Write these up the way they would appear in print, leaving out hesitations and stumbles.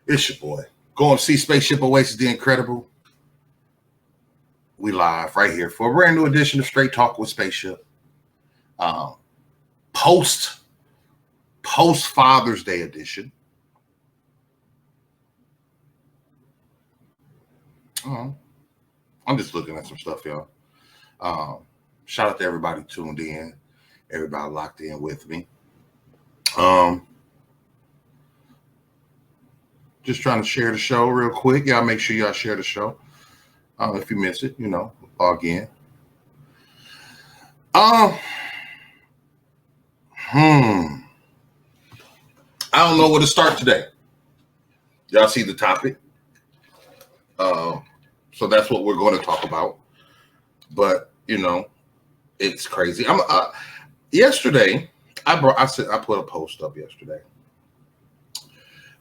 It's your boy. Go and see Spaceship Oasis The Incredible. We live right here for a brand new edition of Straight Talk with Spaceship. Post Father's Day edition. I'm just looking at some stuff, y'all. Shout out to everybody tuned in, everybody locked in with me. Just trying to share the show real quick. Y'all make sure y'all share the show. If you miss it, log in. I don't know where to start today. Y'all see the topic. So that's what we're going to talk about. But it's crazy. Yesterday, I put a post up yesterday.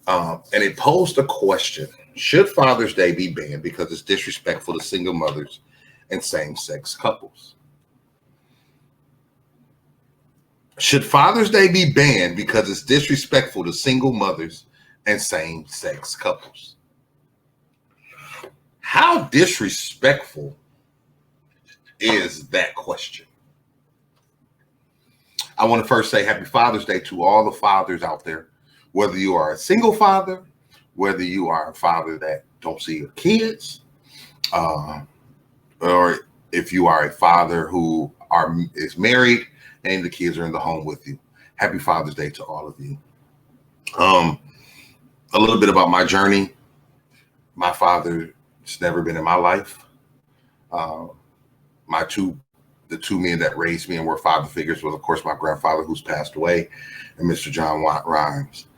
And it posed a question: should Father's Day be banned because it's disrespectful to single mothers and same-sex couples? Should Father's Day be banned because it's disrespectful to single mothers and same-sex couples? How disrespectful is that question? I want to first say Happy Father's Day to all the fathers out there. Whether you are a single father, whether you are a father that don't see your kids, or if you are a father who is married and the kids are in the home with you. Happy Father's Day to all of you. A little bit about my journey. My father has never been in my life. The two men that raised me and were father figures was, of course, my grandfather, who's passed away, and Mr. John Watt Rhymes.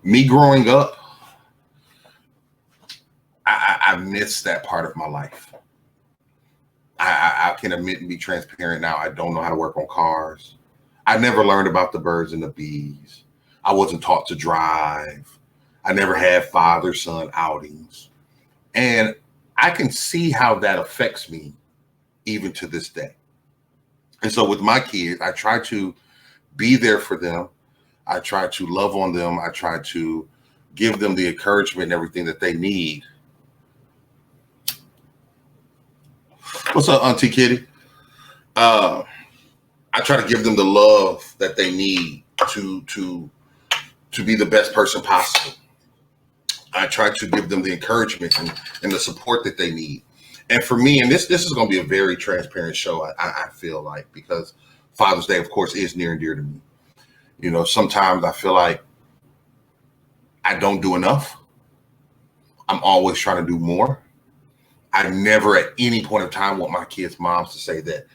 Me growing up, I missed that part of my life. I can admit and be transparent now. I don't know how to work on cars. I never learned about the birds and the bees. I wasn't taught to drive. I never had father-son outings. And I can see how that affects me even to this day. And so with my kids, I try to be there for them. I try to love on them. I try to give them the encouragement and everything that they need. What's up, Auntie Kitty? I try to give them the love that they need to be the best person possible. I try to give them the encouragement and the support that they need. And for me, and this is going to be a very transparent show, I feel like, because Father's Day, of course, is near and dear to me. Sometimes I feel like I don't do enough. I'm always trying to do more. I never at any point of time want my kids' moms to say that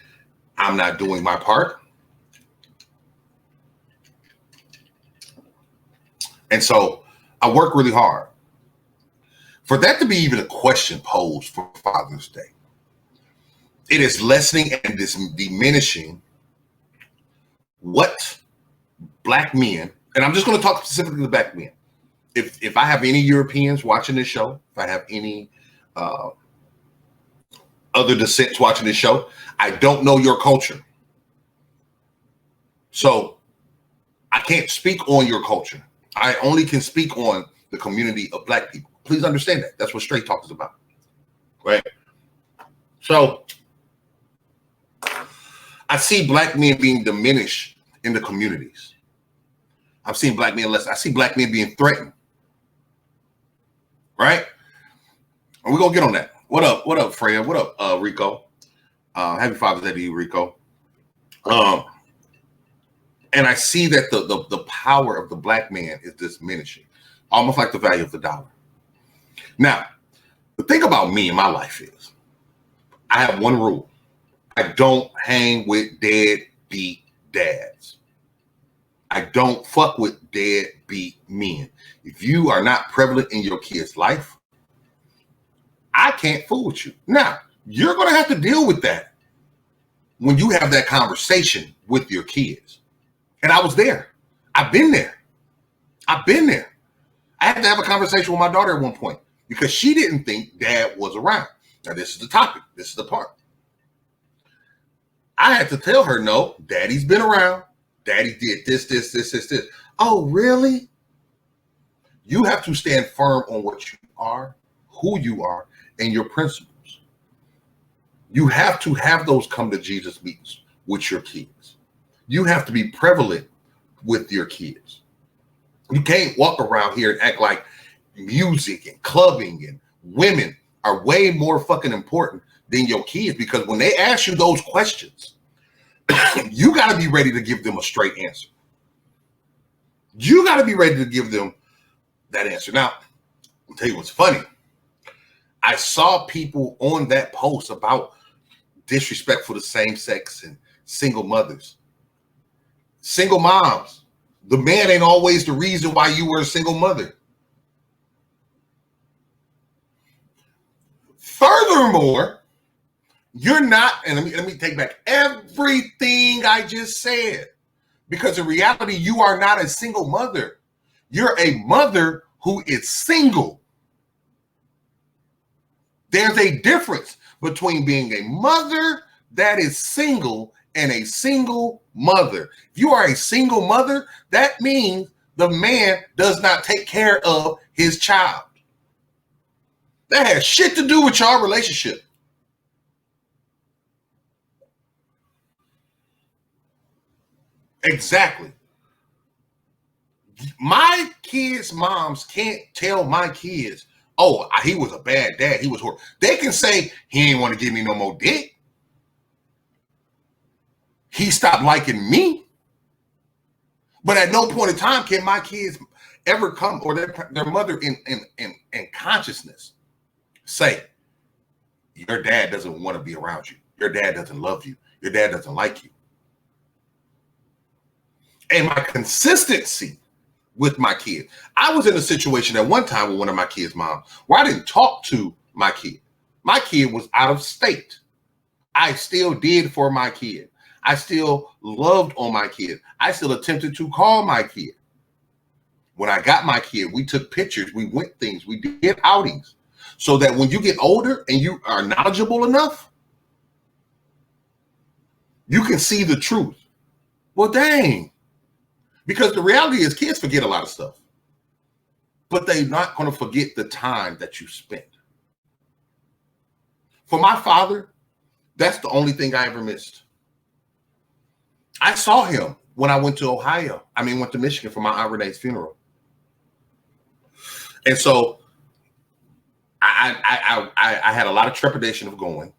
I'm not doing my part. And so I work really hard. For that to be even a question posed for Father's Day, it is lessening and diminishing what Black men, and I'm just going to talk specifically to Black men. If I have any Europeans watching this show, if I have any other descents watching this show, I don't know your culture. So I can't speak on your culture. I only can speak on the community of Black people. Please understand that. That's what Straight Talk is about. Right? So I see Black men being diminished in the communities. I've seen Black men less. I see Black men being threatened. Right? And we're going to get on that. What up? What up, Freya? What up, Rico? Happy Father's Day to you, Rico. And I see that the power of the Black man is diminishing, almost like the value of the dollar. Now, the thing about me in my life is I have one rule. I don't hang with deadbeat dads. I don't fuck with deadbeat men. If you are not prevalent in your kid's life, I can't fool with you. Now, you're going to have to deal with that when you have that conversation with your kids. And I was there. I've been there. I had to have a conversation with my daughter at one point because she didn't think dad was around. Now, this is the topic. This is the part. I had to tell her, no, daddy's been around. Daddy did this. Oh, really? You have to stand firm on what you are, who you are, and your principles. You have to have those come to Jesus meetings with your kids. You have to be prevalent with your kids. You can't walk around here and act like music and clubbing and women are way more fucking important than your kids, because when they ask you those questions, you got to be ready to give them a straight answer. You got to be ready to give them that answer. Now, I'll tell you what's funny. I saw people on that post about disrespect for the same sex and single mothers. Single moms. The man ain't always the reason why you were a single mother. Furthermore, you're not, and let me take back everything I just said, because in reality, you are not a single mother. You're a mother who is single. There's a difference between being a mother that is single and a single mother. If you are a single mother, that means the man does not take care of his child. That has shit to do with your relationship. Exactly. My kids' moms can't tell my kids, oh, he was a bad dad. He was horrible. They can say, he ain't want to give me no more dick. He stopped liking me. But at no point in time can my kids ever come, or their mother in consciousness, say, your dad doesn't want to be around you. Your dad doesn't love you. Your dad doesn't like you. And my consistency with my kid. I was in a situation at one time with one of my kids' moms where I didn't talk to my kid. My kid was out of state. I still did for my kid. I still loved on my kid. I still attempted to call my kid. When I got my kid, we took pictures, we went things, we did outings, so that when you get older and you are knowledgeable enough, you can see the truth. Well, dang. Because the reality is kids forget a lot of stuff, but they're not going to forget the time that you spent. For my father, that's the only thing I ever missed. I saw him when I went to went to Michigan for my Aunt Renee's funeral. And so I had a lot of trepidation of going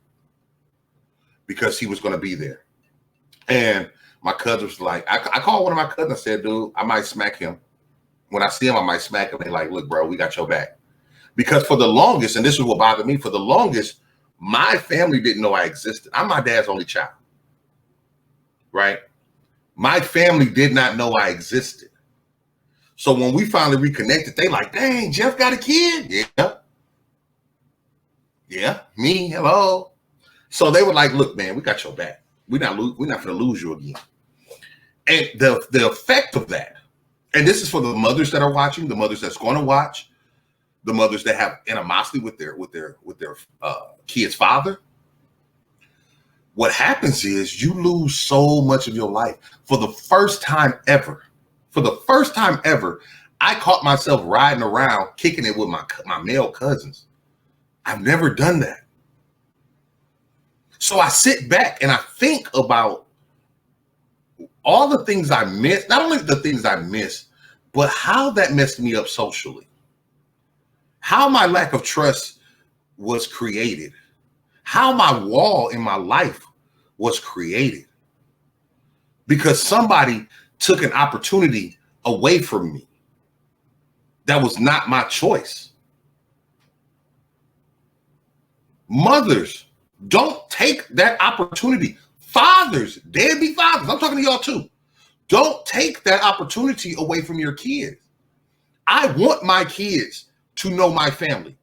because he was going to be there. And my cousin was like, I called one of my cousins. I said, dude, I might smack him. When I see him, I might smack him. They're like, look, bro, we got your back. Because for the longest, and this is what bothered me, for the longest, my family didn't know I existed. I'm my dad's only child, right? My family did not know I existed. So when we finally reconnected, they like, dang, Jeff got a kid? Yeah. Yeah, me, hello. So they were like, look, man, we got your back. We're not going to lose you again. And the effect of that, and this is for the mothers that are watching, the mothers that's going to watch, the mothers that have animosity with their kid's father. What happens is you lose so much of your life. For the first time ever, I caught myself riding around, kicking it with my male cousins. I've never done that. So I sit back and I think about all the things I missed, not only the things I missed, but how that messed me up socially. How my lack of trust was created. How my wall in my life was created. Because somebody took an opportunity away from me. That was not my choice. Mothers, don't take that opportunity. Fathers, deadbeat fathers, I'm talking to y'all too. Don't take that opportunity away from your kids. I want my kids to know my family.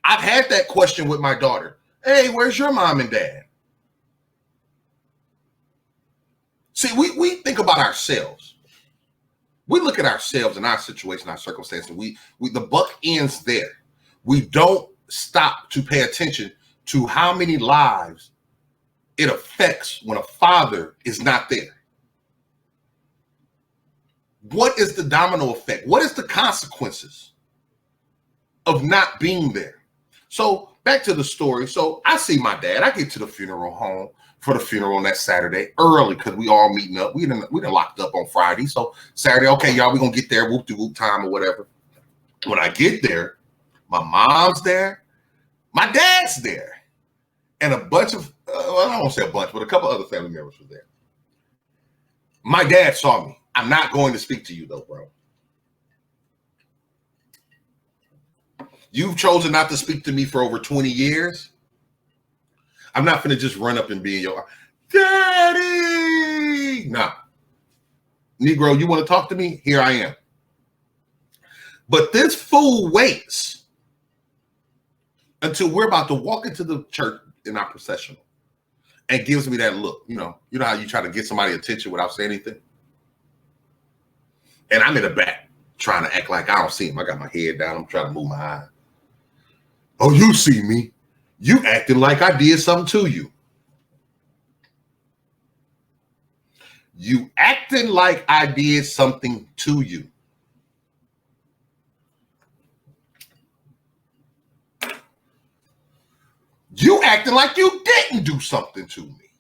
I've had that question with my daughter. Hey, where's your mom and dad? See, we think about ourselves. We look at ourselves and our situation, our circumstances. The buck ends there. We don't stop to pay attention to how many lives it affects when a father is not there. What is the domino effect? What is the consequences of not being there? So back to the story. So I see my dad. I get to the funeral home for the funeral on that Saturday early because we all meeting up. We done locked up on Friday. So Saturday, okay, y'all, we gonna get there, whoop-de-whoop time or whatever. When I get there, my mom's there, my dad's there, and a bunch of, well, I won't say a bunch, but a couple other family members were there. My dad saw me. I'm not going to speak to you though, bro. You've chosen not to speak to me for over 20 years. I'm not going to just run up and be in your daddy. Nah. Negro, you want to talk to me? Here I am. But this fool waits until we're about to walk into the church in our processional and gives me that look. You know how you try to get somebody's attention without saying anything? And I'm in the back trying to act like I don't see him. I got my head down. I'm trying to move my eye. Oh, you see me. You acting like I did something to you. You acting like I did something to you. You acting like you didn't do something to me.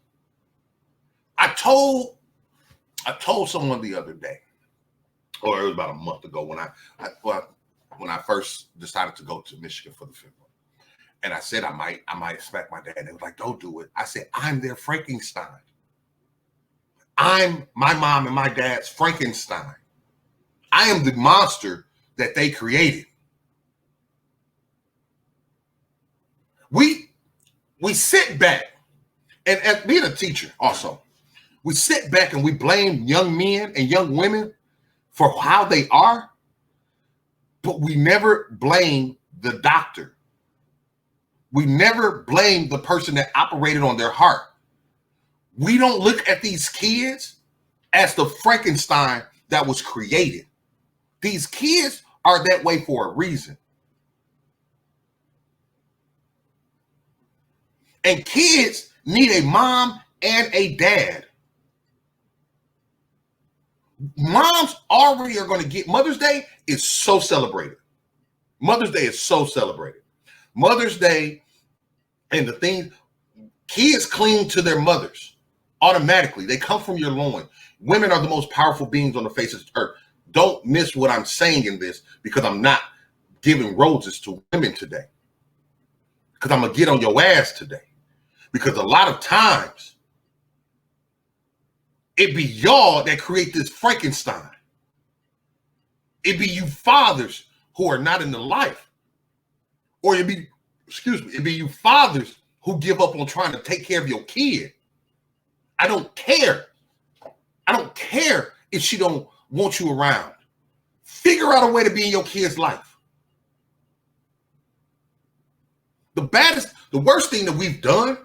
I told someone the other day, or it was about a month ago when I first decided to go to Michigan for the funeral. And I said I might smack my dad. And they was like, don't do it. I said, I'm their Frankenstein. I'm my mom and my dad's Frankenstein. I am the monster that they created. We sit back, and as being a teacher also, we sit back and we blame young men and young women for how they are, but we never blame the doctor. We never blame the person that operated on their heart. We don't look at these kids as the Frankenstein that was created. These kids are that way for a reason. And kids need a mom and a dad. Moms already are going to get, Mother's Day is so celebrated. Mother's Day is so celebrated. Mother's Day and the thing, kids cling to their mothers automatically. They come from your loin. Women are the most powerful beings on the face of the earth. Don't miss what I'm saying in this, because I'm not giving roses to women today. Because I'm going to get on your ass today. Because a lot of times, it be y'all that create this Frankenstein. It be you fathers who are not in the life. Or it be you fathers who give up on trying to take care of your kid. I don't care. I don't care if she don't want you around. Figure out a way to be in your kid's life. The worst thing that we've done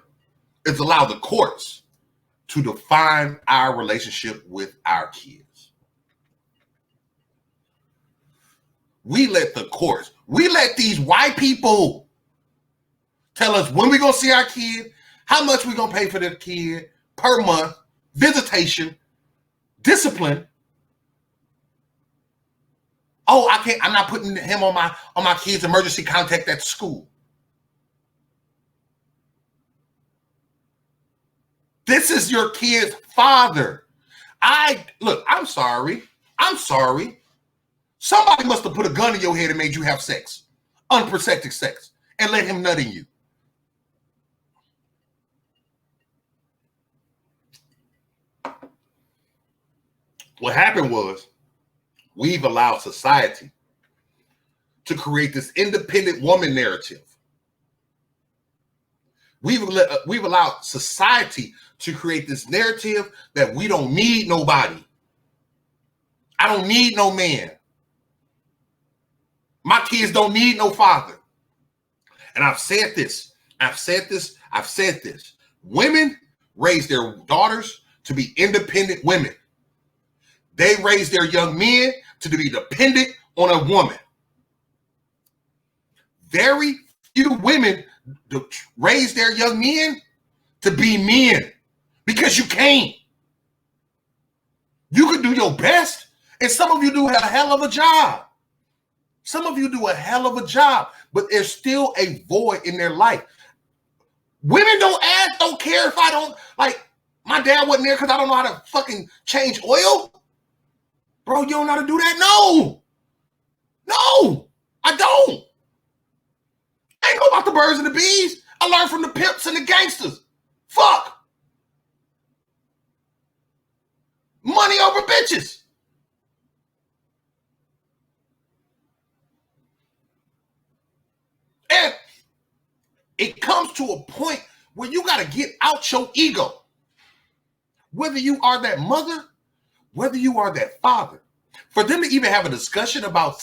is allow the courts to define our relationship with our kids. We let the courts, we let these white people tell us when we're going to see our kid, how much we're going to pay for their kid per month, visitation, discipline. Oh, I'm not putting him on my kid's emergency contact at school. This is your kid's father. I'm sorry. Somebody must have put a gun in your head and made you have sex, unprotected sex, and let him nut in you. What happened was we've allowed society to create this independent woman narrative. We've allowed society to create this narrative that we don't need nobody. I don't need no man. My kids don't need no father. And I've said this. Women raise their daughters to be independent women. They raise their young men to be dependent on a woman. Very few women raise their young men to be men, because you can't. You can do your best And some of you do a hell of a job. Some of you do a hell of a job, but there's still a void in their life. Women don't care if I don't, like, my dad wasn't there because I don't know how to fucking change oil. Bro, you don't know how to do that? No, I don't. I ain't know about the birds and the bees. I learned from the pimps and the gangsters. Fuck. Money over bitches. And it comes to a point where you got to get out your ego. Whether you are that mother, whether you are that father, for them to even have a discussion about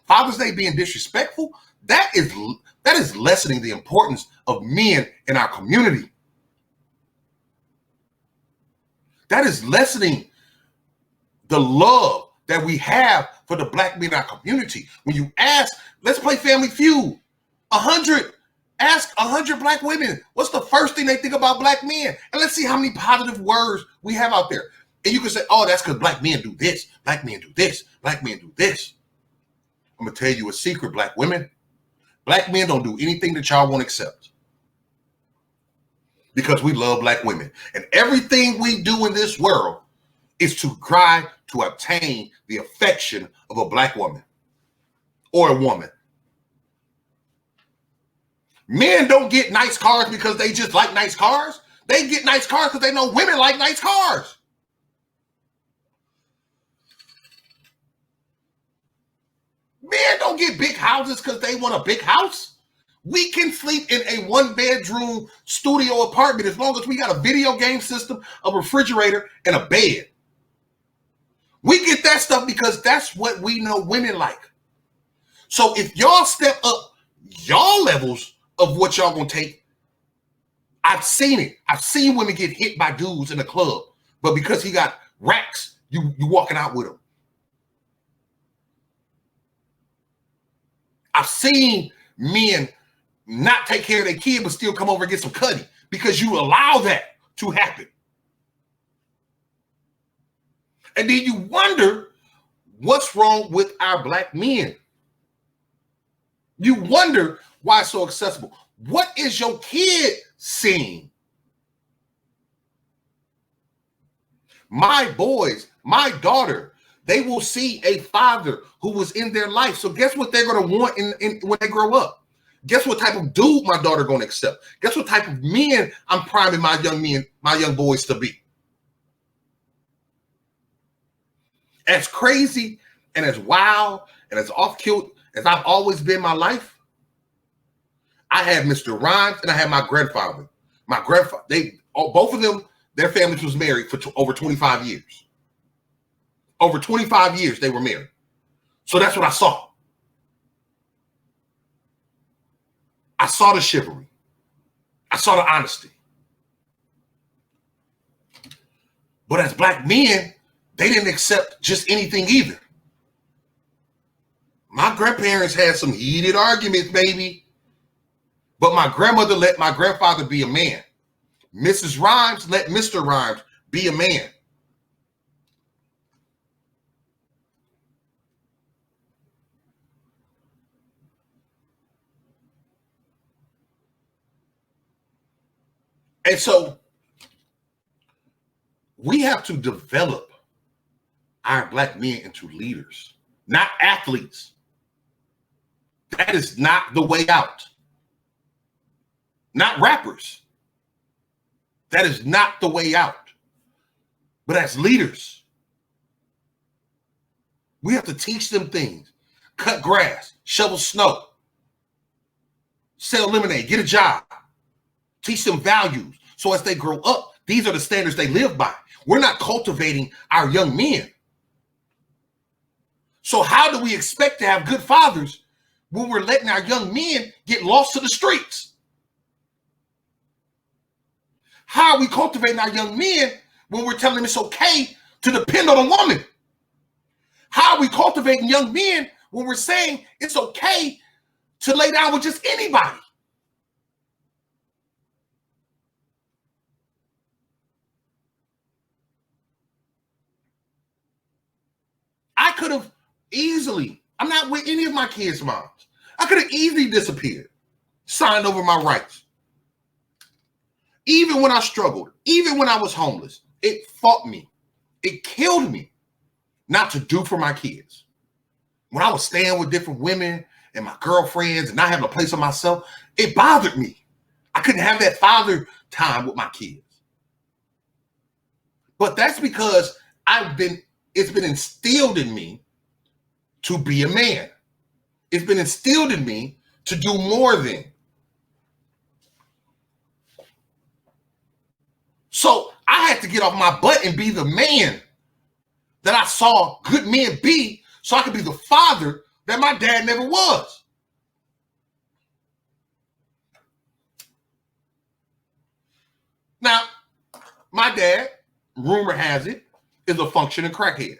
Father's Day being disrespectful, that is lessening the importance of men in our community. That is lessening the love that we have for the black men in our community. When you ask, let's play Family Feud, ask 100 black women, what's the first thing they think about black men? And let's see how many positive words we have out there. And you can say, oh, that's because black men do this, black men do this, black men do this. I'm going to tell you a secret, black women. Black men don't do anything that y'all won't accept. Because we love black women. And everything we do in this world is to try to obtain the affection of a black woman or a woman. Men don't get nice cars because they just like nice cars. They get nice cars because they know women like nice cars. Men don't get big houses because they want a big house. We can sleep in a one-bedroom studio apartment as long as we got a video game system, a refrigerator, and a bed. We get that stuff because that's what we know women like. So if y'all step up y'all levels of what y'all gonna take, I've seen it. I've seen women get hit by dudes in the club, but because he got racks, you walking out with him. I've seen men not take care of their kid, but still come over and get some cutty because you allow that to happen. And then you wonder what's wrong with our black men. You wonder why it's so accessible. What is your kid seeing? My boys, my daughter, they will see a father who was in their life. So guess what they're going to want when they grow up? Guess what type of dude my daughter going to accept? Guess what type of men I'm priming my young boys to be? As crazy and as wild and as off-kilt as I've always been in my life, I had Mr. Rhymes and I had my grandfather. My grandfather, both of them, their families was married for over 25 years. Over 25 years they were married. So that's what I saw. I saw the chivalry. I saw the honesty. But as black men, they didn't accept just anything either. My grandparents had some heated arguments, baby. But my grandmother let my grandfather be a man. Mrs. Rhymes let Mr. Rhymes be a man. And so we have to develop our black men into leaders, not athletes. That is not the way out. Not rappers. That is not the way out. But as leaders, we have to teach them things. Cut grass, shovel snow, sell lemonade, get a job. Teach them values. So as they grow up, these are the standards they live by. We're not cultivating our young men. So how do we expect to have good fathers when we're letting our young men get lost to the streets? How are we cultivating our young men when we're telling them it's okay to depend on a woman? How are we cultivating young men when we're saying it's okay to lay down with just anybody? could have easily, I'm not with any of my kids' moms. I could have easily disappeared, signed over my rights. Even when I struggled, even when I was homeless, it fought me. It killed me not to do for my kids. When I was staying with different women and my girlfriends and not having a place for myself, it bothered me. I couldn't have that father time with my kids. But that's because it's been instilled in me to be a man. It's been instilled in me to do more than. So I had to get off my butt and be the man that I saw good men be, so I could be the father that my dad never was. Now, my dad, rumor has it, is a functioning crackhead.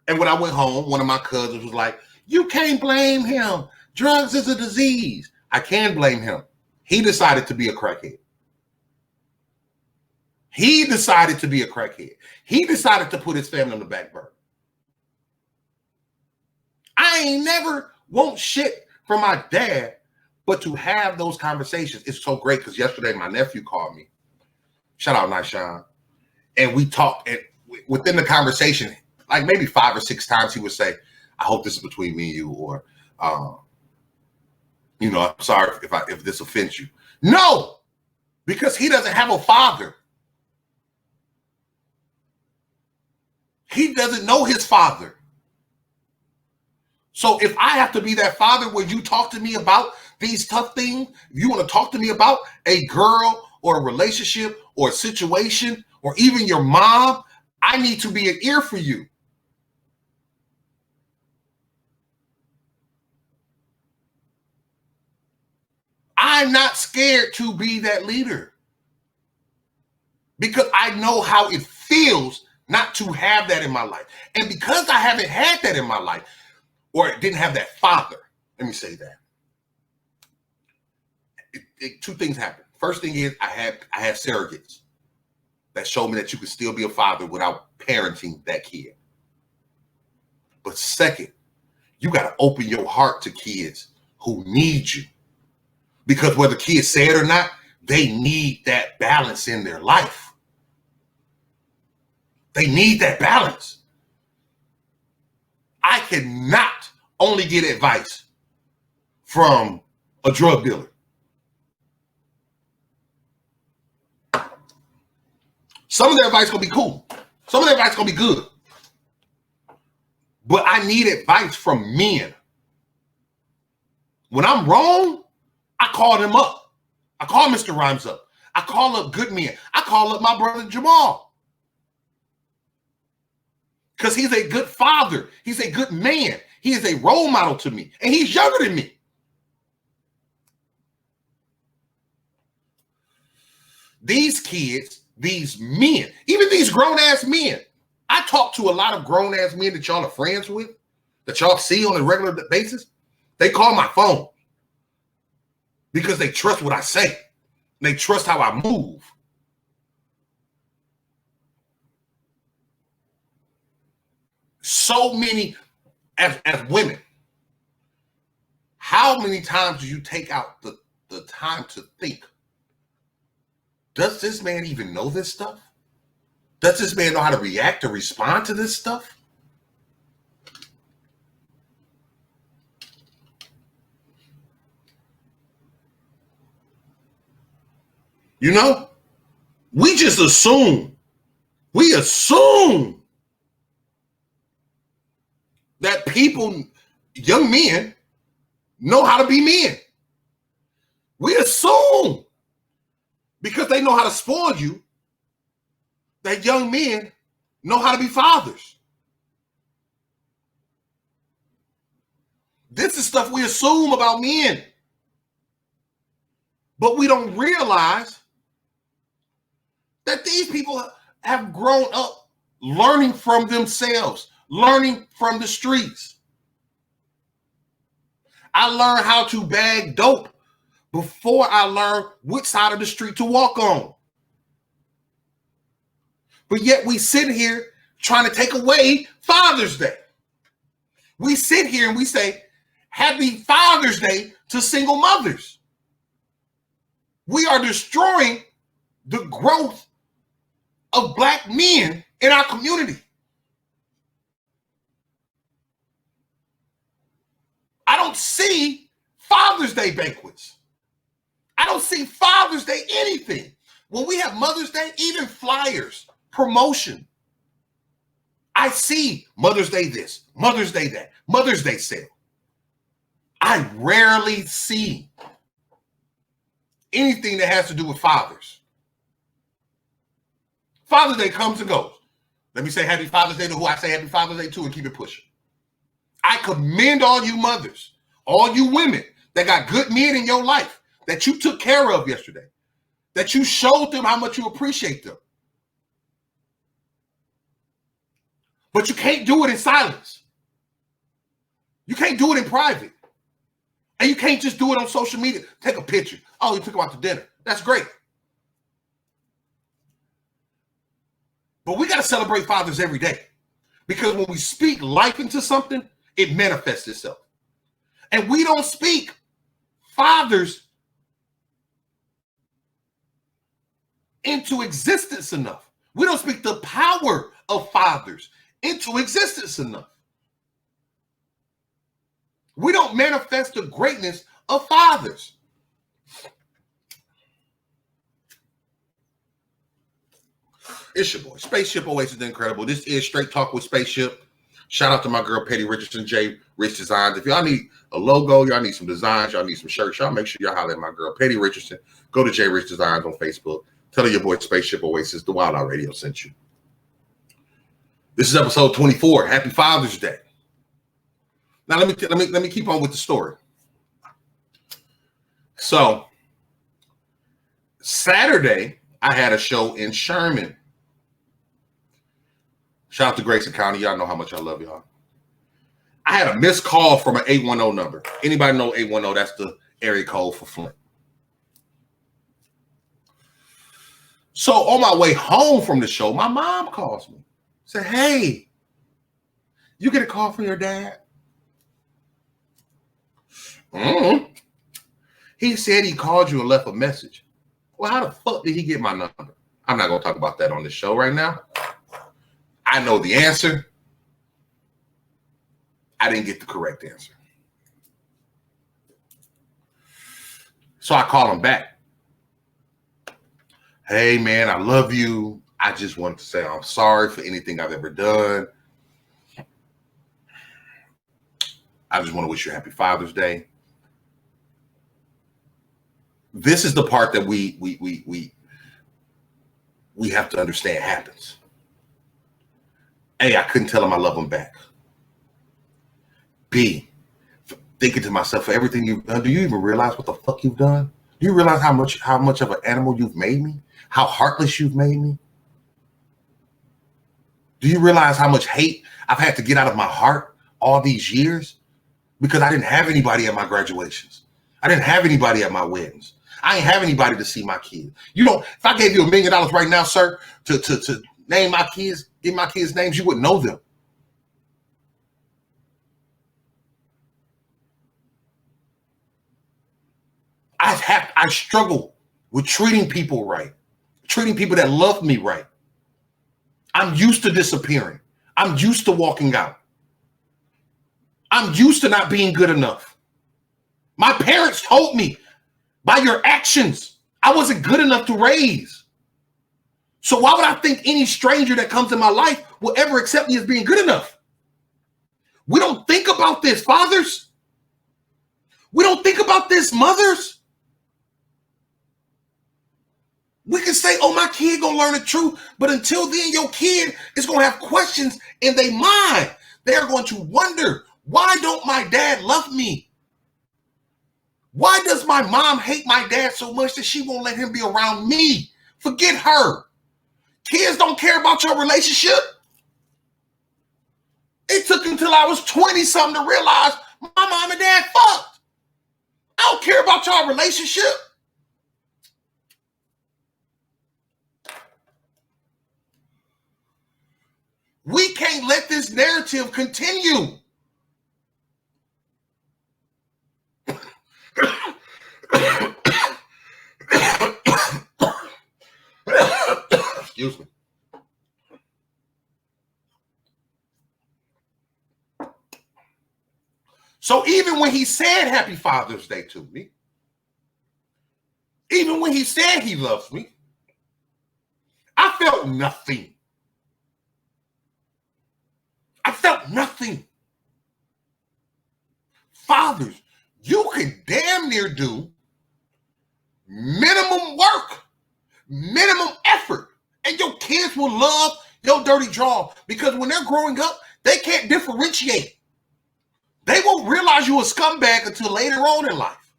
And when I went home, one of my cousins was like, you can't blame him. Drugs is a disease. I can blame him. He decided to be a crackhead. He decided to be a crackhead. He decided to put his family on the back burner. I ain't never want shit from my dad, but to have those conversations is so great, because yesterday my nephew called me. Shout out Nyshawn. And we talked, and within the conversation, like maybe 5 or 6 times he would say, I hope this is between me and you, or I'm sorry if this offends you. No, because he doesn't have a father. He doesn't know his father. So if I have to be that father where you talk to me about these tough things, if you want to talk to me about a girl or a relationship or a situation or even your mom, I need to be an ear for you. I'm not scared to be that leader because I know how it feels not to have that in my life. And because I haven't had that in my life, or didn't have that father, let me say that. 2 things happened. First thing is I had surrogates that showed me that you could still be a father without parenting that kid. But second, you got to open your heart to kids who need you. Because whether kids say it or not, they need that balance in their life. They need that balance. I cannot only get advice from a drug dealer. Some of their advice gonna be cool. Some of their advice gonna be good. But I need advice from men. When I'm wrong, I call them up. I call Mr. Rhymes up. I call up good men. I call up my brother Jamal. Because he's a good father. He's a good man. He is a role model to me. And he's younger than me. These kids, these men, even these grown-ass men. I talk to a lot of grown-ass men that y'all are friends with, that y'all see on a regular basis. They call my phone because they trust what I say. They trust how I move. So many, as women, how many times do you take out the time to think, does this man even know this stuff? Does this man know how to react or respond to this stuff? You know, we just assume. We assume that people, young men, know how to be men. We assume because they know how to spoil you that young men know how to be fathers. This is stuff we assume about men. But we don't realize that these people have grown up learning from themselves, learning from the streets. I learned how to bag dope before I learned which side of the street to walk on. But yet we sit here trying to take away Father's Day. We sit here and we say, Happy Father's Day to single mothers. We are destroying the growth of Black men in our community. I don't see Father's Day banquets. I don't see Father's Day anything. When we have Mother's Day, even flyers, promotion. I see Mother's Day this, Mother's Day that, Mother's Day sale. I rarely see anything that has to do with fathers. Father's Day comes and goes. Let me say Happy Father's Day to who I say Happy Father's Day to and keep it pushing. I commend all you mothers, all you women that got good men in your life that you took care of yesterday, that you showed them how much you appreciate them. But you can't do it in silence. You can't do it in private. And you can't just do it on social media. Take a picture. Oh, you took them out to dinner. That's great. But we got to celebrate fathers every day. Because when we speak life into something, it manifests itself. And we don't speak fathers into existence enough. We don't speak the power of fathers into existence enough. We don't manifest the greatness of fathers. It's your boy, Spaceship Oasis Incredible. This is Straight Talk with Spaceship. Shout out to my girl, Petty Richardson, J Rich Designs. If y'all need a logo, y'all need some designs, y'all need some shirts, y'all make sure y'all holler at my girl, Petty Richardson. Go to J Rich Designs on Facebook. Tell her your boy, Spaceship Oasis, the Wild Out Radio sent you. This is episode 24. Happy Father's Day. Now let me keep on with the story. So Saturday, I had a show in Sherman. Shout out to Grayson County. Y'all know how much I love y'all. I had a missed call from an 810 number. Anybody know 810? That's the area code for Flint. So on my way home from the show, my mom calls me. Said, hey, you get a call from your dad? He said he called you and left a message. Well, how the fuck did he get my number? I'm not going to talk about that on this show right now. I know the answer. I didn't get the correct answer. So I call him back. Hey, man, I love you. I just wanted to say I'm sorry for anything I've ever done. I just want to wish you a happy Father's Day. This is the part that we have to understand happens. A, I couldn't tell him I love him back. B, thinking to myself, for everything you've done, do you even realize what the fuck you've done? Do you realize how much of an animal you've made me? How heartless you've made me? Do you realize how much hate I've had to get out of my heart all these years? Because I didn't have anybody at my graduations. I didn't have anybody at my weddings. I ain't have anybody to see my kids. You know, if I gave you $1 million right now, sir, to name my kids, give my kids names, you wouldn't know them. I struggle with treating people right, treating people that love me right. I'm used to disappearing. I'm used to walking out. I'm used to not being good enough. My parents told me, by your actions, I wasn't good enough to raise. So why would I think any stranger that comes in my life will ever accept me as being good enough? We don't think about this, fathers. We don't think about this, mothers. We can say, oh, my kid gonna learn the truth, but until then, your kid is gonna have questions in their mind. They're going to wonder, why don't my dad love me? Why does my mom hate my dad so much that she won't let him be around me? Forget her. Kids don't care about your relationship. It took until I was 20-something to realize my mom and dad fucked. I don't care about your relationship. We can't let this narrative continue. Excuse me. So even when he said Happy Father's Day to me, even when he said he loves me, I felt nothing. I felt nothing. Fathers, you can damn near do minimum work, minimum effort, and your kids will love your dirty draw, because when they're growing up, they can't differentiate. They won't realize you're a scumbag until later on in life,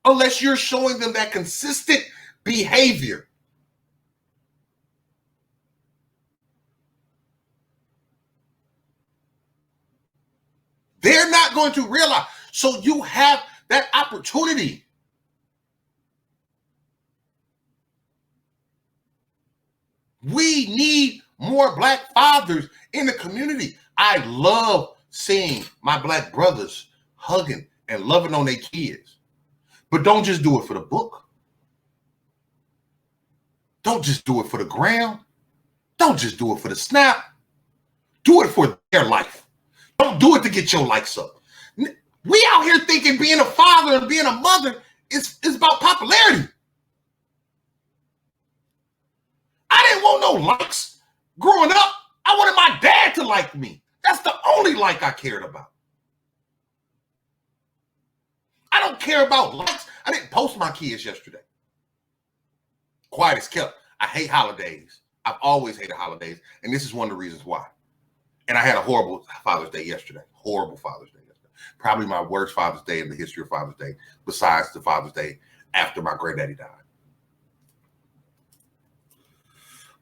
unless you're showing them that consistent behavior. They're not going to realize. So you have that opportunity. We need more Black fathers in the community. I love seeing my Black brothers hugging and loving on their kids. But don't just do it for the book. Don't just do it for the gram. Don't just do it for the snap. Do it for their life. Don't do it to get your likes up. We out here thinking being a father and being a mother is about popularity. I didn't want no likes growing up. I wanted my dad to like me. That's the only like I cared about. I don't care about likes. I didn't post my kids yesterday. Quiet as kept. I hate holidays. I've always hated holidays, and this is one of the reasons why. And I had a horrible Father's Day yesterday. Horrible Father's Day yesterday. Probably my worst Father's Day in the history of Father's Day, besides the Father's Day after my granddaddy died.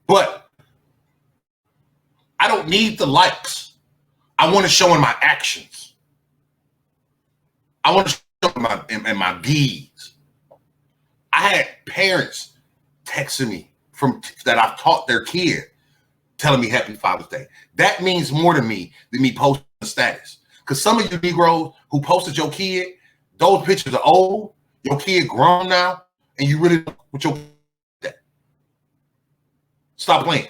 But I don't need the likes. I want to show in my actions. I want to show in my deeds. I had parents texting me that I've taught their kid, telling me Happy Father's Day. That means more to me than me posting a status. Because some of you Negroes who posted your kid, those pictures are old, your kid grown now, and you really with your kid. Stop playing.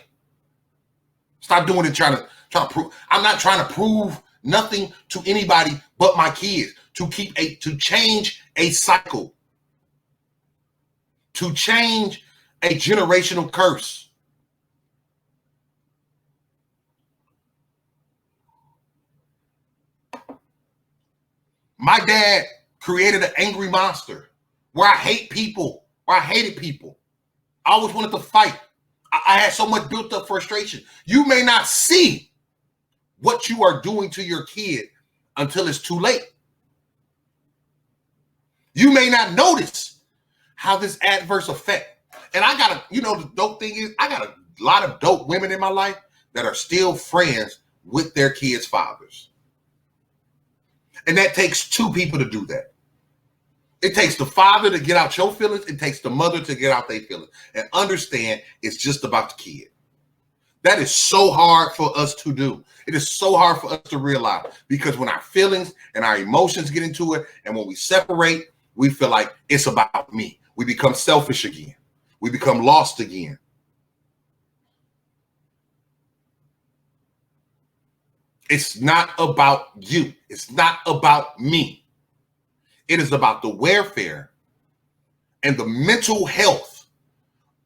Stop doing it trying to prove. I'm not trying to prove nothing to anybody but my kids. To change a cycle. To change a generational curse. My dad created an angry monster where I hate people, where I hated people. I always wanted to fight. I had so much built up frustration. You may not see what you are doing to your kid until it's too late. You may not notice how this adverse effect. And I got the dope thing is, I got a lot of dope women in my life that are still friends with their kids' fathers. And that takes two people to do that. It takes the father to get out your feelings. It takes the mother to get out their feelings and understand it's just about the kid. That is so hard for us to do. It is so hard for us to realize, because when our feelings and our emotions get into it, and when we separate, we feel like it's about me. We become selfish again. We become lost again. It's not about you. It's not about me. It is about the welfare and the mental health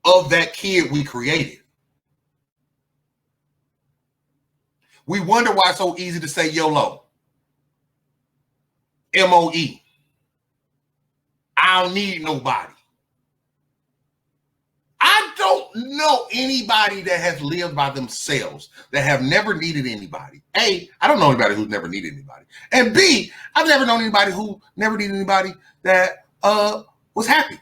of that kid we created. We wonder why it's so easy to say YOLO. MOE. I don't need nobody. I don't know anybody that has lived by themselves, that have never needed anybody. A, I don't know anybody who's never needed anybody. And B, I've never known anybody who never needed anybody that was happy.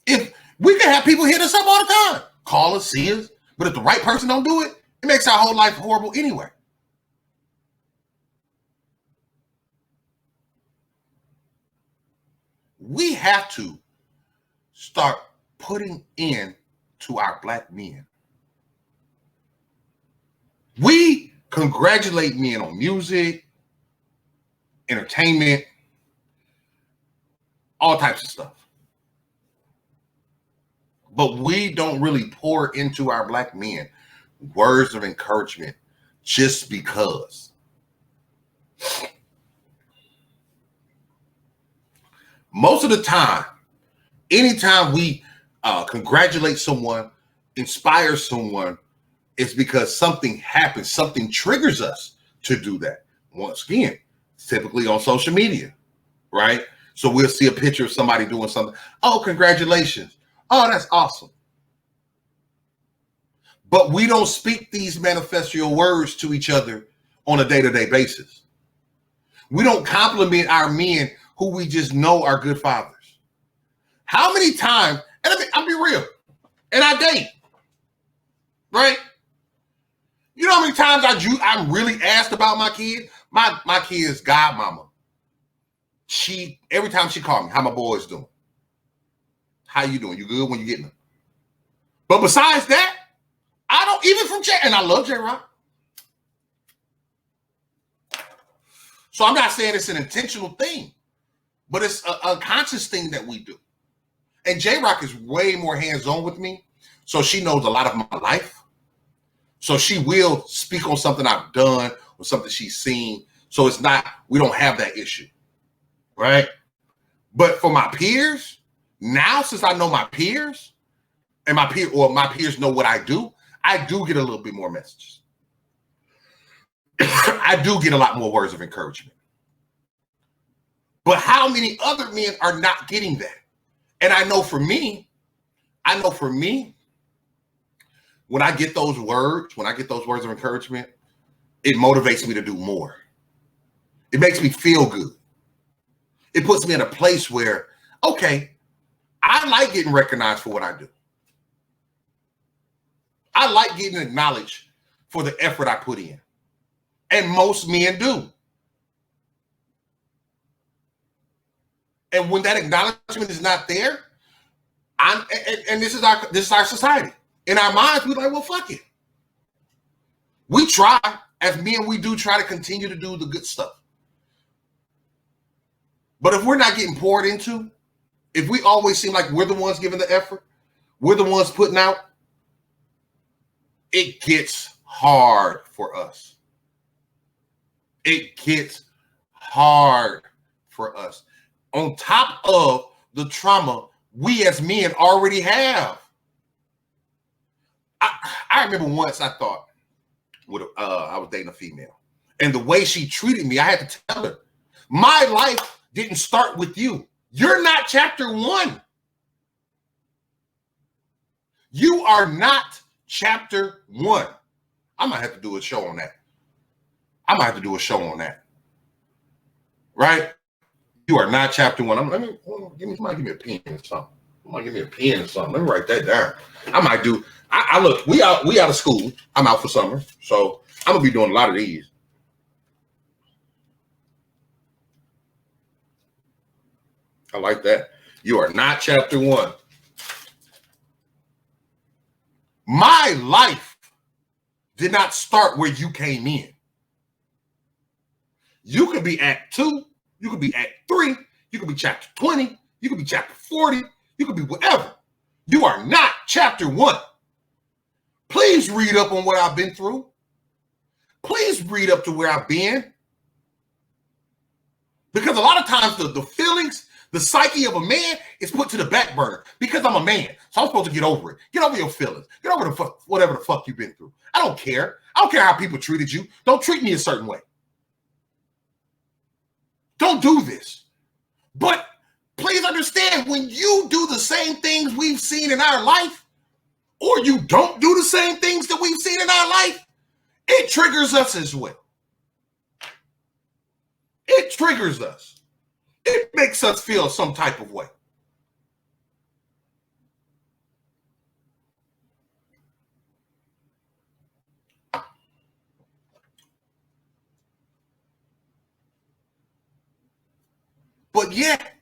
If we can have people hit us up all the time, call us, see us, but if the right person don't do it, it makes our whole life horrible anyway. We have to start putting in to our black men. We congratulate men on music, entertainment, all types of stuff. But we don't really pour into our black men words of encouragement just because. Most of the time, anytime we congratulate someone, inspire someone, it's because something happens, something triggers us to do that. Once again, typically on social media, right? So we'll see a picture of somebody doing something. Oh, congratulations. Oh, that's awesome. But we don't speak these manifestal words to each other on a day-to-day basis. We don't compliment our men who we just know are good fathers. How many times, and I'll be real, and I date, right? You know how many times I'm really asked about my kid? My kid's godmama. Every time she called me, how my boys doing? How you doing? You good when you getting them? But besides that, I don't, even from J, and I love J-Rock. So I'm not saying it's an intentional thing, but it's a conscious thing that we do. And J-Rock is way more hands-on with me, so she knows a lot of my life. So she will speak on something I've done or something she's seen. So it's not, we don't have that issue, right? But for my peers, now since I know my peers, and my peers know what I do get a little bit more messages. I do get a lot more words of encouragement. But how many other men are not getting that? And I know for me, when I get those words of encouragement, it motivates me to do more. It makes me feel good. It puts me in a place where, okay, I like getting recognized for what I do. I like getting acknowledged for the effort I put in. And most men do. And when that acknowledgement is not there, and this is our society. In our minds, we're like, well, fuck it. We try, as men, we do try to continue to do the good stuff. But if we're not getting poured into, if we always seem like we're the ones giving the effort, we're the ones putting out, it gets hard for us. It gets hard for us. On top of the trauma we as men already have. I remember once I thought, I was dating a female, and the way she treated me, I had to tell her, my life didn't start with you. You're not chapter 1. You are not chapter 1. I might have to do a show on that. Right? You are not chapter 1. Give me a pen or something. Let me write that down. I might do. I look. We out of school. I'm out for summer, so I'm gonna be doing a lot of these. I like that. You are not chapter 1. My life did not start where you came in. You could be act 2. You could be act 3. You could be chapter 20. You could be chapter 40. You could be whatever. You are not chapter 1. Please read up on what I've been through. Please read up to where I've been. Because a lot of times the feelings, the psyche of a man is put to the back burner because I'm a man. So I'm supposed to get over it. Get over your feelings. Get over whatever the fuck you've been through. I don't care. I don't care how people treated you. Don't treat me a certain way. Don't do this. But please understand, when you do the same things we've seen in our life, or you don't do the same things that we've seen in our life, it triggers us as well. It triggers us. It makes us feel some type of way. But yet,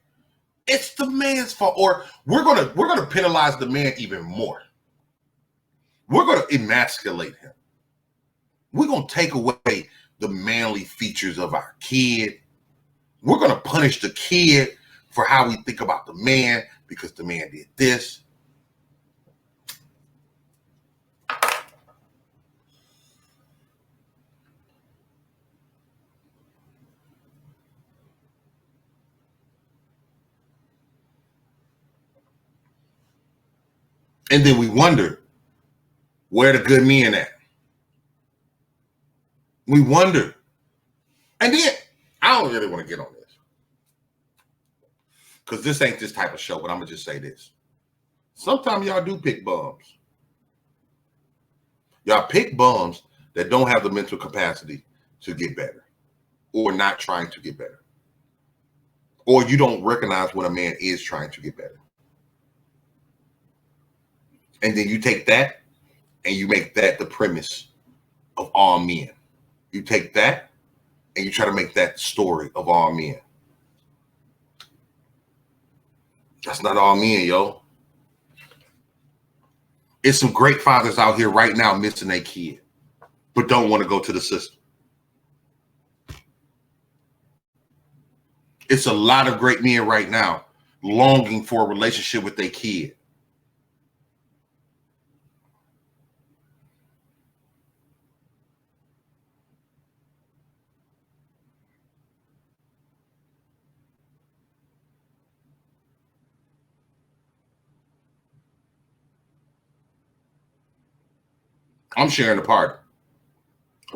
it's the man's fault, or we're gonna penalize the man even more. We're going to emasculate him. We're going to take away the manly features of our kid. We're going to punish the kid for how we think about the man because the man did this. And then we wonder, where the good men at? We wonder. And then, I don't really want to get on this, because this ain't this type of show, but I'm going to just say this. Sometimes y'all do pick bums. Y'all pick bums that don't have the mental capacity to get better or not trying to get better. Or you don't recognize when a man is trying to get better. And then you take that and you make that the premise of all men. You take that and you try to make that the story of all men. That's not all men, yo. It's some great fathers out here right now missing their kid, but don't want to go to the system. It's a lot of great men right now longing for a relationship with their kid. I'm sharing the party.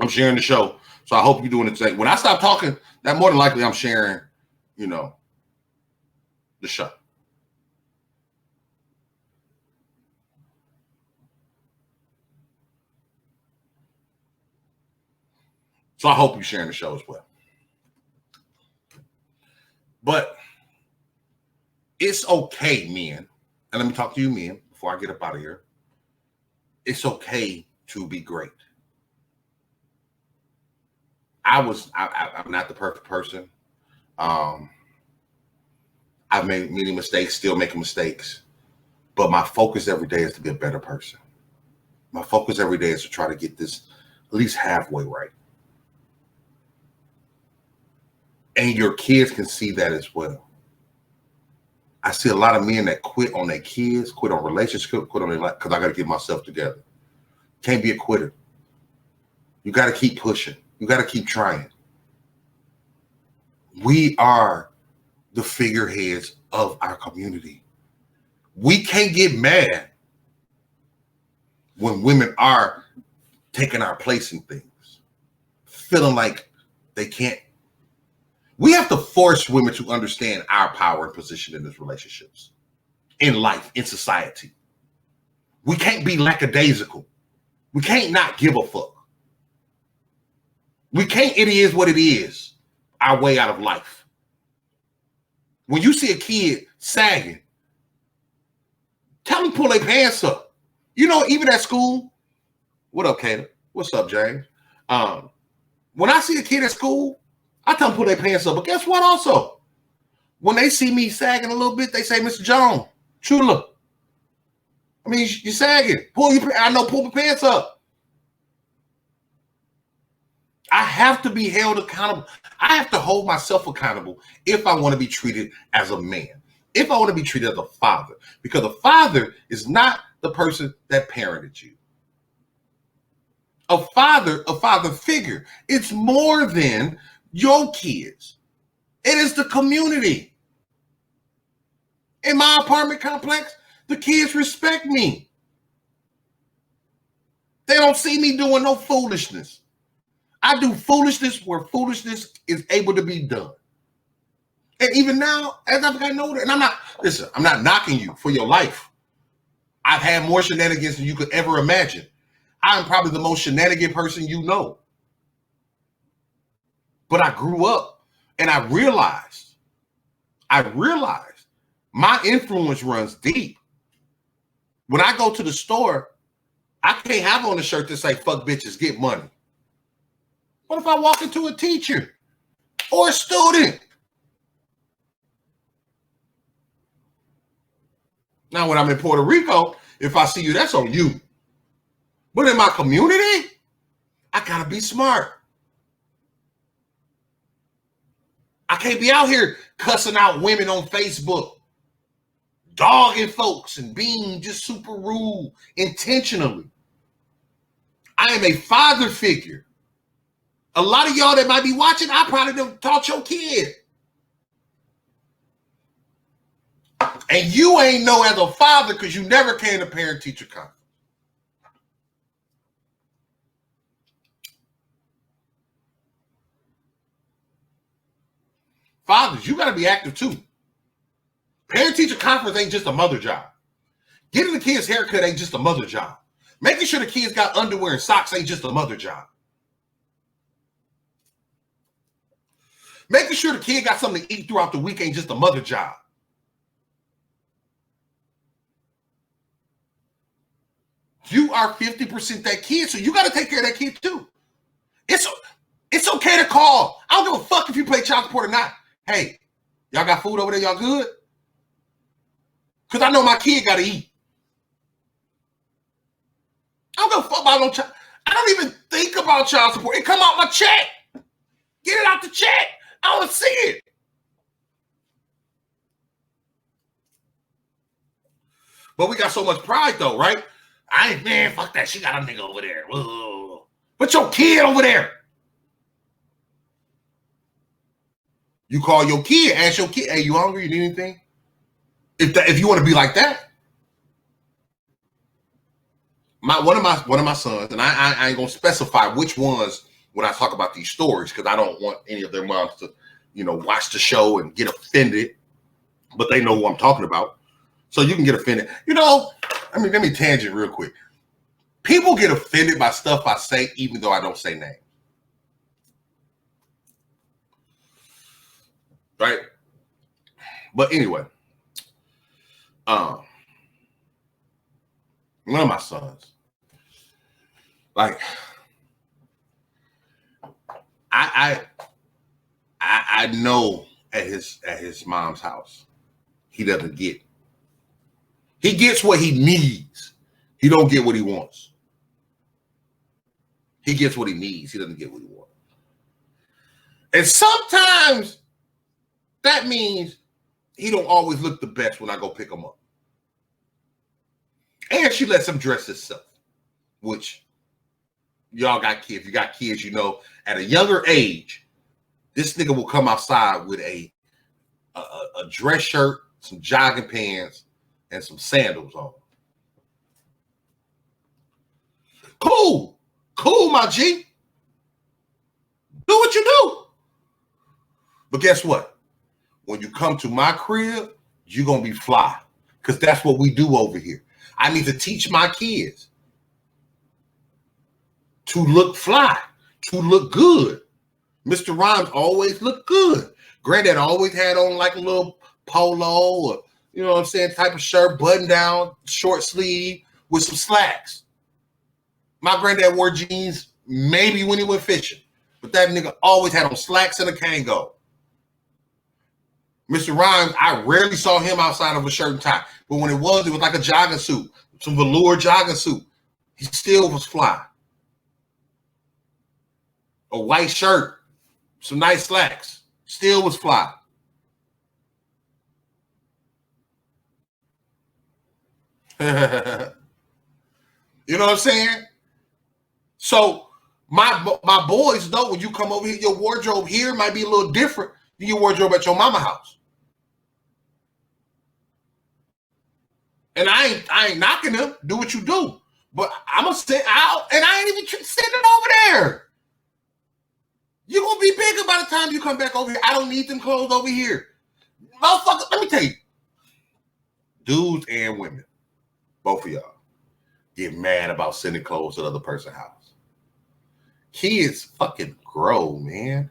I'm sharing the show. So I hope you're doing the same. When I stop talking, that more than likely I'm sharing, the show. So I hope you're sharing the show as well. But it's okay, men. And let me talk to you, men, before I get up out of here. It's okay to be great. I'm not the perfect person. I've made many mistakes, still making mistakes. But my focus every day is to be a better person. My focus every day is to try to get this at least halfway right. And your kids can see that as well. I see a lot of men that quit on their kids, quit on relationships, quit on their life because I got to get myself together. Can't be a quitter. You got to keep pushing. You got to keep trying. We are the figureheads of our community. We can't get mad when women are taking our place in things, feeling like they can't. We have to force women to understand our power and position in these relationships, in life, in society. We can't be lackadaisical. We can't not give a fuck. We can't, it is what it is, our way out of life. When you see a kid sagging, tell them to pull their pants up. Even at school, what up, Kayla? What's up, James? When I see a kid at school, I tell them to pull their pants up. But guess what also? When they see me sagging a little bit, they say, Mr. Jones, Chula, you're sagging. Pull the pants up. I have to be held accountable. I have to hold myself accountable if I want to be treated as a man, if I want to be treated as a father, because a father is not the person that parented you. A father figure, it's more than your kids. It is the community. In my apartment complex, the kids respect me. They don't see me doing no foolishness. I do foolishness where foolishness is able to be done. And even now, as I've gotten older, and I'm not knocking you for your life. I've had more shenanigans than you could ever imagine. I'm probably the most shenanigan person you know. But I grew up and I realized my influence runs deep. When I go to the store, I can't have on a shirt that say, fuck bitches, get money. What if I walk into a teacher or a student? Now, when I'm in Puerto Rico, if I see you, that's on you. But in my community, I gotta be smart. I can't be out here cussing out women on Facebook, dogging folks and being just super rude intentionally. I am a father figure. A lot of y'all that might be watching, I probably done taught your kid. And you ain't know as a father because you never came to parent-teacher conference. Fathers, you got to be active too. Parent-teacher conference ain't just a mother job. Getting the kids' haircut ain't just a mother job. Making sure the kids got underwear and socks ain't just a mother job. Making sure the kid got something to eat throughout the week ain't just a mother job. You are 50% that kid, so you got to take care of that kid too. It's okay to call. I don't give a fuck if you pay child support or not. Hey, y'all got food over there? Y'all good? Because I know my kid got to eat. I don't give a fuck about no child. I don't even think about child support. It come out my check. Get it out the check. I want to see it. But we got so much pride though, right? Man, fuck that. She got a nigga over there. Whoa. Put your kid over there. You call your kid, ask your kid, hey, you hungry? You need anything? If you want to be like that. One of my sons, and I ain't gonna specify which ones when I talk about these stories, because I don't want any of their moms to, watch the show and get offended, but they know who I'm talking about. So you can get offended. Let me tangent real quick. People get offended by stuff I say, even though I don't say names. Right? But anyway, one of my sons, like, I know at his mom's house, he doesn't get. He gets what he needs. He don't get what he wants. He gets what he needs. He doesn't get what he wants. And sometimes that means he don't always look the best when I go pick him up. And she lets him dress himself, which y'all got kids. If you got kids, at a younger age, this nigga will come outside with a dress shirt, some jogging pants, and some sandals on. Cool, my G. Do what you do. But guess what? When you come to my crib, you're going to be fly. Because that's what we do over here. I need to teach my kids to look fly, to look good. Mr. Rhymes always looked good. Granddad always had on like a little polo or, type of shirt, button down, short sleeve with some slacks. My granddad wore jeans maybe when he went fishing, but that nigga always had on slacks and a Kango. Mr. Rhymes, I rarely saw him outside of a shirt and tie, but when it was like a jogging suit, some velour jogging suit. He still was fly. A white shirt, some nice slacks, still was fly. You know what I'm saying? So my boys know when you come over here, your wardrobe here might be a little different than your wardrobe at your mama house. And I ain't knocking them. Do what you do. But I'm going to sit out, and I ain't even sitting over there. You're going to be bigger by the time you come back over here. I don't need them clothes over here. Motherfucker, let me tell you. Dudes and women, both of y'all, get mad about sending clothes to the other person's house. Kids fucking grow, man.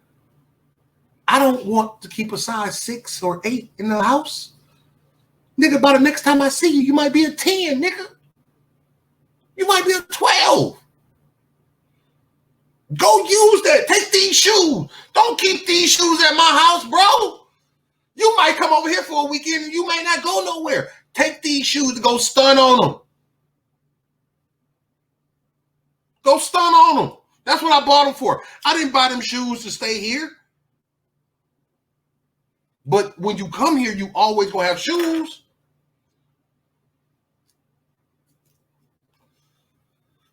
I don't want to keep a size 6 or 8 in the house. Nigga, by the next time I see you, you might be a 10, nigga. You might be a 12. Go use that. Take these shoes. Don't keep these shoes at my house, bro. You might come over here for a weekend and you might not go nowhere. Take these shoes to go stun on them. Go stun on them. That's what I bought them for. I didn't buy them shoes to stay here. But when you come here, you always gonna have shoes.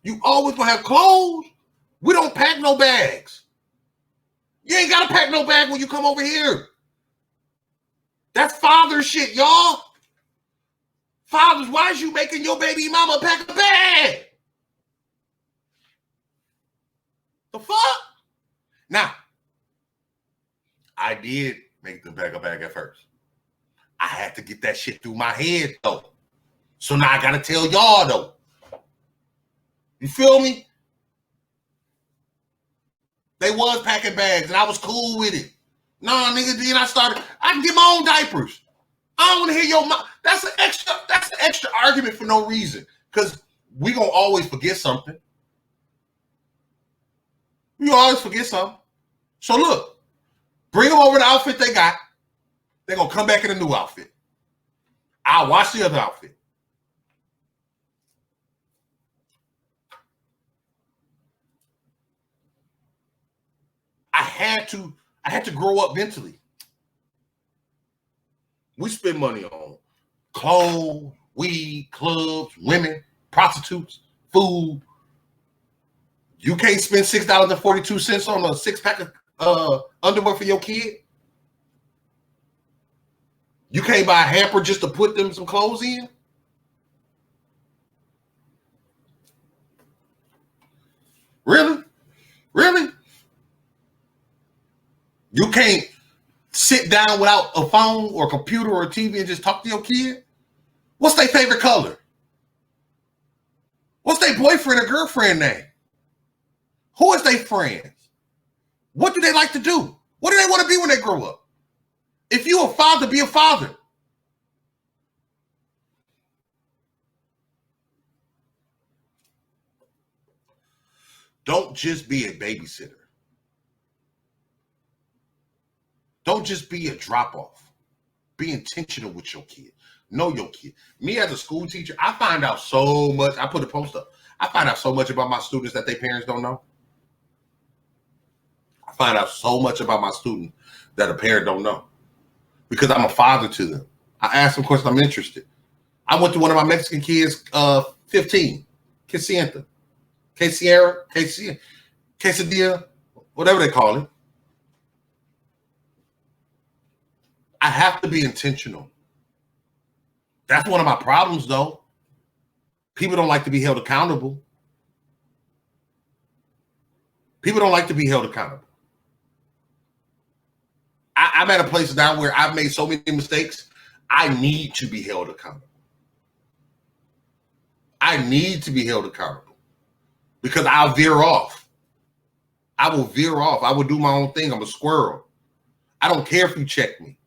You always gonna have clothes. We don't pack no bags. You ain't gotta pack no bag when you come over here. That's father shit, y'all. Fathers, why is you making your baby mama pack a bag? The fuck? Now, I did make them pack a bag at first. I had to get that shit through my head, though. So now I gotta tell y'all, though. You feel me? They was packing bags, and I was cool with it. Nah, nigga, then I can get my own diapers. I don't want to hear your mouth. That's an extra argument for no reason. Because we gonna always forget something. You always forget something. So look, bring them over the outfit they got. They're gonna come back in a new outfit. I'll watch the other outfit. I had to grow up mentally. We spend money on clothes, weed, clubs, women, prostitutes, food. You can't spend $6.42 on a 6-pack of underwear for your kid. You can't buy a hamper just to put them some clothes in. Really? Really? You can't sit down without a phone or a computer or a TV and just talk to your kid? What's their favorite color? What's their boyfriend or girlfriend name? Who is their friends? What do they like to do? What do they want to be when they grow up? If you a father, be a father. Don't just be a babysitter. Don't just be a drop-off. Be intentional with your kid. Know your kid. Me as a school teacher, I find out so much. I put a post up. I find out so much about my students that their parents don't know. I find out so much about my students that a parent don't know. Because I'm a father to them. I ask them questions, I'm interested. I went to one of my Mexican kids, 15, Quesadilla, whatever they call it. I have to be intentional. That's one of my problems, though. People don't like to be held accountable. People don't like to be held accountable. I'm at a place now where I've made so many mistakes. I need to be held accountable. I need to be held accountable because I'll veer off. I will veer off. I will do my own thing. I'm a squirrel. I don't care if you check me.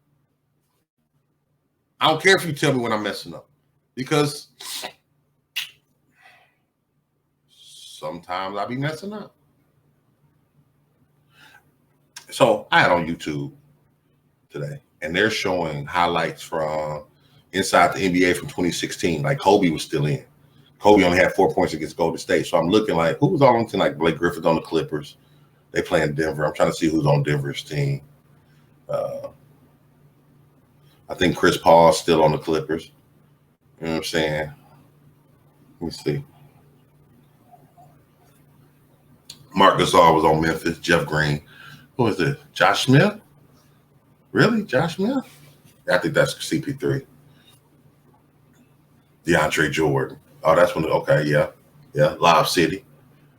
I don't care if you tell me when I'm messing up because sometimes I be messing up. So I had on YouTube today, and they're showing highlights from inside the NBA from 2016. Like Kobe was still in. Kobe only had 4 points against Golden State. So I'm looking like, who was on the team? Like Blake Griffin's on the Clippers. They playing Denver. I'm trying to see who's on Denver's team. I think Chris Paul's still on the Clippers. You know what I'm saying? Let me see. Mark Gasol was on Memphis. Jeff Green. Who is it? Josh Smith? Really? Josh Smith? I think that's CP3. DeAndre Jordan. Oh, that's one. Okay, yeah. Yeah. Lob City.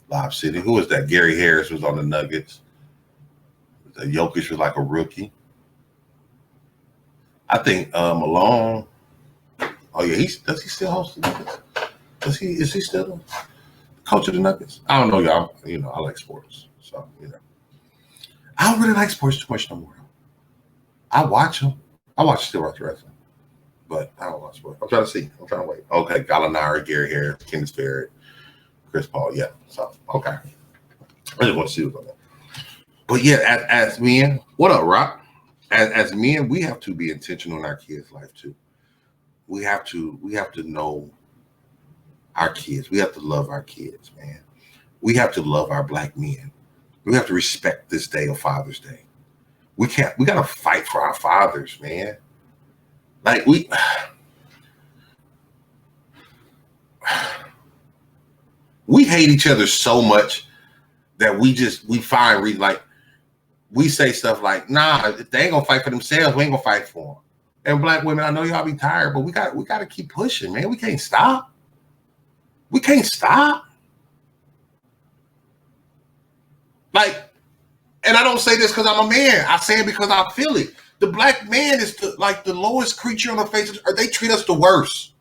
Who is that? Gary Harris was on the Nuggets. Jokic was like a rookie. I think Malone. Oh yeah, does he still host the Nuggets? Is he still the coach of the Nuggets? I don't know, y'all. You know, I like sports, so I don't really like sports too much no more. I watch them. Still watch wrestling, but I don't watch sports. I'm trying to see. I'm trying to wait. Okay, Gallinari, Gary Harris, Kenneth Barrett, Chris Paul. Yeah. So okay, I just want to see what's on that. But yeah, as men, what up, Rock? As men, we have to be intentional in our kids' life too. We have to know our kids. We have to love our kids, man. We have to love our black men. We have to respect this day of Father's Day. We gotta fight for our fathers, man. Like we hate each other so much that we find like we say stuff like, nah, if they ain't gonna fight for themselves, we ain't gonna fight for them. And black women, I know y'all be tired, but we gotta keep pushing, man. We can't stop. We can't stop. Like, and I don't say this because I'm a man. I say it because I feel it. The black man is the lowest creature on the face of the earth. They treat us the worst.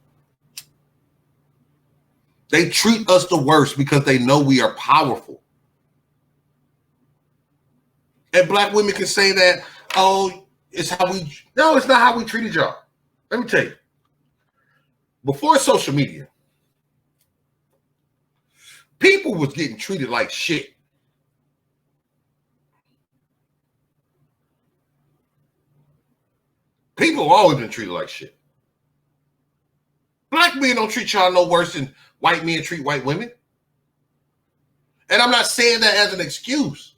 They treat us the worst because they know we are powerful. And black women can say that, oh, no, it's not how we treated y'all. Let me tell you. Before social media, people was getting treated like shit. People have always been treated like shit. Black men don't treat y'all no worse than white men treat white women. And I'm not saying that as an excuse.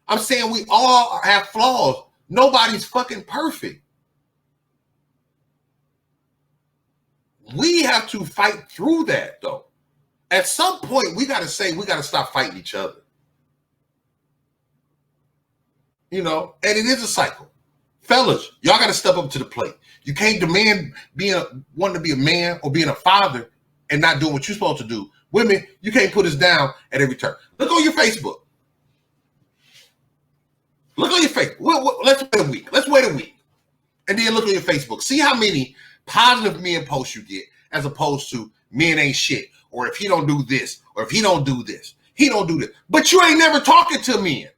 I'm saying we all have flaws. Nobody's fucking perfect. We have to fight through that, though. At some point, we got to stop fighting each other. You know, and it is a cycle. Fellas, y'all got to step up to the plate. You can't demand wanting to be a man or being a father and not doing what you're supposed to do. Women, you can't put us down at every turn. Look on your Facebook. Look on your Facebook. Let's wait a week. Let's wait a week. And then look on your Facebook. See how many positive men posts you get as opposed to men ain't shit. Or if he don't do this. Or if he don't do this. He don't do this. But you ain't never talking to men.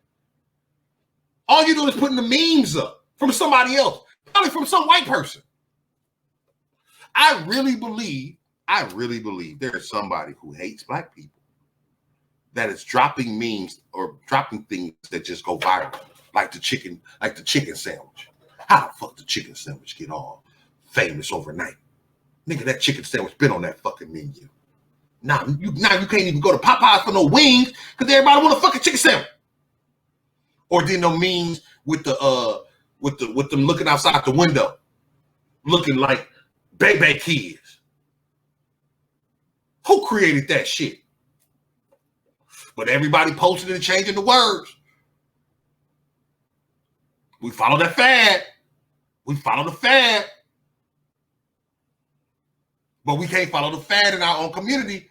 All you do is putting the memes up from somebody else. Probably from some white person. I really believe there is somebody who hates black people that is dropping memes or dropping things that just go viral. Like the chicken sandwich. How the fuck the chicken sandwich get all famous overnight? Nigga, that chicken sandwich been on that fucking menu. Now you can't even go to Popeyes for no wings because everybody want a fucking chicken sandwich. Or then no memes with them looking outside the window, looking like baby kids. Who created that shit? But everybody posted and changing the words. We follow that fad. We follow the fad. But we can't follow the fad in our own community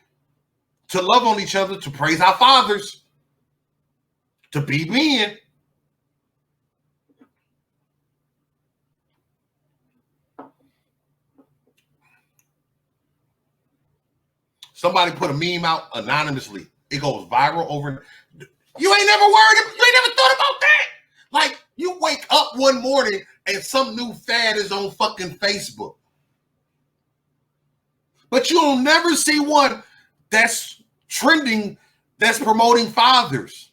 to love on each other, to praise our fathers, to be men. Somebody put a meme out anonymously. It goes viral over. You ain't never thought about that. Like, you wake up one morning and some new fad is on fucking Facebook. But you'll never see one that's trending, that's promoting fathers.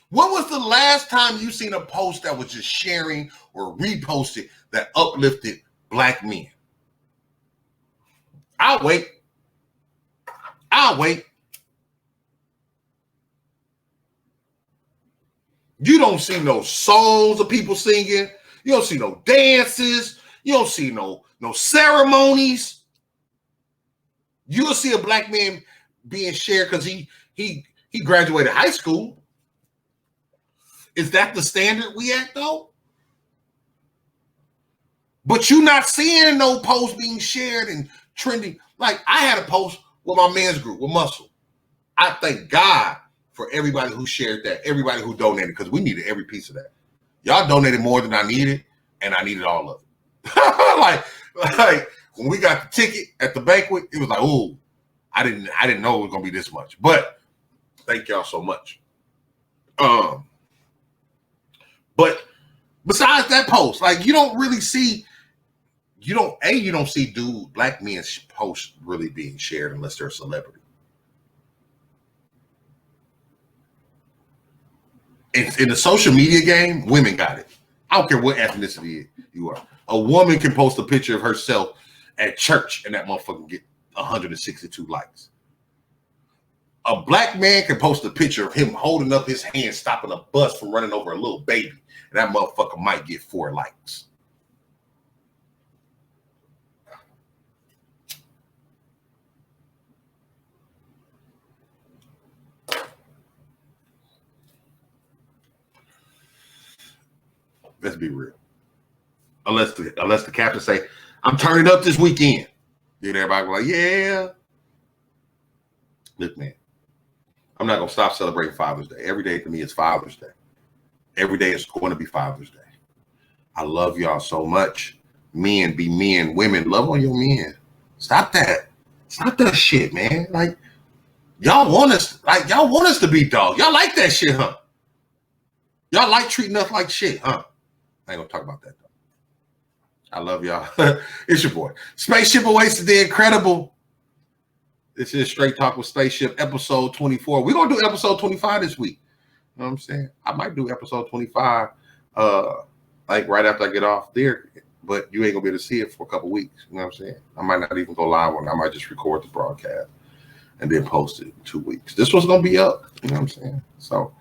When was the last time you seen a post that was just sharing or reposted that uplifted black men? I'll wait. You don't see no songs of people singing. You don't see no dances. You don't see no ceremonies. You'll see a black man being shared because he graduated high school. Is that the standard we at, though? But you're not seeing no posts being shared and trending. Like, I had a post with my men's group, with Muscle. I thank God for everybody who shared that, everybody who donated, because we needed every piece of that. Y'all donated more than I needed, and I needed all of it. like when we got the ticket at the banquet, it was like, oh, I didn't know it was gonna be this much. But thank y'all so much. But besides that post, like, you don't see black men's posts really being shared unless they're a celebrity. In the social media game, women got it. I don't care what ethnicity you are. A woman can post a picture of herself at church and that motherfucker get 162 likes. A black man can post a picture of him holding up his hand, stopping a bus from running over a little baby, and that motherfucker might get 4 likes. Let's be real. Unless the captain say, I'm turning up this weekend. Then everybody be like, yeah. Look, man, I'm not gonna stop celebrating Father's Day. Every day to me is Father's Day. Every day is going to be Father's Day. I love y'all so much. Men be men. Women, love on your men. Stop that. Stop that shit, man. Like, y'all want us to be dogs. Y'all like that shit, huh? Y'all like treating us like shit, huh? I ain't gonna talk about that though. I love y'all. It's your boy. Spaceship Awaits the Incredible. This is Straight Talk with Spaceship, episode 24. We're gonna do episode 25 this week. You know what I'm saying? I might do episode 25 like right after I get off there, but you ain't gonna be able to see it for a couple weeks. You know what I'm saying? I might not even go live on it. I might just record the broadcast and then post it in 2 weeks. This one's gonna be up. You know what I'm saying? So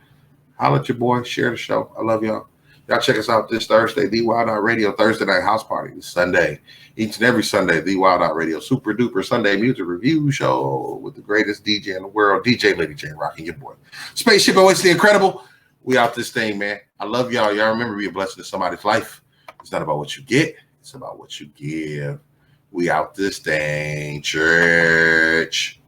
holla at your boy, share the show. I love y'all. Y'all check us out this Thursday, The Wild Out Radio, Thursday Night House Party. This Sunday, each and every Sunday, The Wild Out Radio, super duper Sunday music review show with the greatest DJ in the world, DJ Lady J, rocking your boy. Spaceship Awaits the Incredible. We out this thing, man. I love y'all. Y'all remember, be a blessing to somebody's life. It's not about what you get. It's about what you give. We out this thing, church.